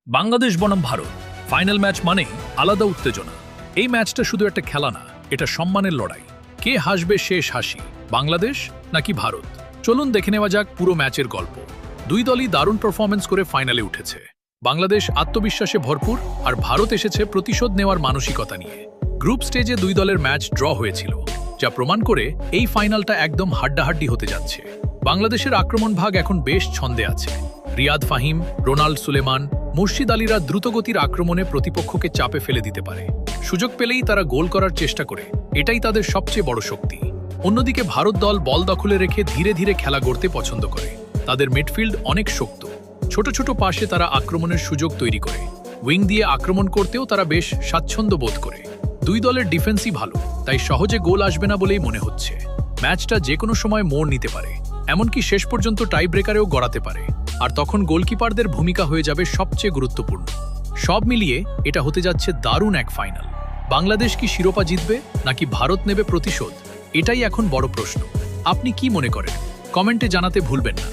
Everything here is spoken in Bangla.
বাংলাদেশ বনাম ভারত ফাইনাল ম্যাচ মানেই আলাদা উত্তেজনা। এই ম্যাচটা শুধু একটা খেলা না, এটা সম্মানের লড়াই। কে হাসবে শেষ হাসি, বাংলাদেশ নাকি ভারত? চলুন দেখে নেওয়া যাক পুরো ম্যাচের গল্প। দুই দলই দারুণ পারফরম্যান্স করে ফাইনালে উঠেছে। বাংলাদেশ আত্মবিশ্বাসে ভরপুর, আর ভারত এসেছে প্রতিশোধ নেওয়ার মানসিকতা নিয়ে। গ্রুপ স্টেজে দুই দলের ম্যাচ ড্র হয়েছিল, যা প্রমাণ করে এই ফাইনালটা একদম হাড্ডাহাড্ডি হতে যাচ্ছে। বাংলাদেশের আক্রমণ ভাগ এখন বেশ ছন্দে আছে। রিয়াদ ফাহিম, রোনাল্ড সুলেমান, মুর্শিদ আলীরা দ্রুতগতির আক্রমণে প্রতিপক্ষকে চাপে ফেলে দিতে পারে। সুযোগ পেলেই তারা গোল করার চেষ্টা করে, এটাই তাদের সবচেয়ে বড় শক্তি। অন্যদিকে ভারত দল বল দখলে রেখে ধীরে ধীরে খেলা গড়তে পছন্দ করে। তাদের মিডফিল্ড অনেক শক্ত, ছোট ছোট পাশে তারা আক্রমণের সুযোগ তৈরি করে। উইং দিয়ে আক্রমণ করতেও তারা বেশ স্বাচ্ছন্দ্য বোধ করে। দুই দলের ডিফেন্সই ভালো, তাই সহজে গোল আসবে না বলেই মনে হচ্ছে। ম্যাচটা যে কোনো সময় মোড় নিতে পারে, এমনকি শেষ পর্যন্ত টাই ব্রেকারেও গড়াতে পারে। আর তখন গোলকিপারদের ভূমিকা হয়ে যাবে সবচেয়ে গুরুত্বপূর্ণ। সব মিলিয়ে এটা হতে যাচ্ছে দারুণ এক ফাইনাল। বাংলাদেশ কি শিরোপা জিতবে, নাকি ভারত নেবে প্রতিশোধ? এটাই এখন বড় প্রশ্ন। আপনি কি মনে করেন? কমেন্টে জানাতে ভুলবেন না।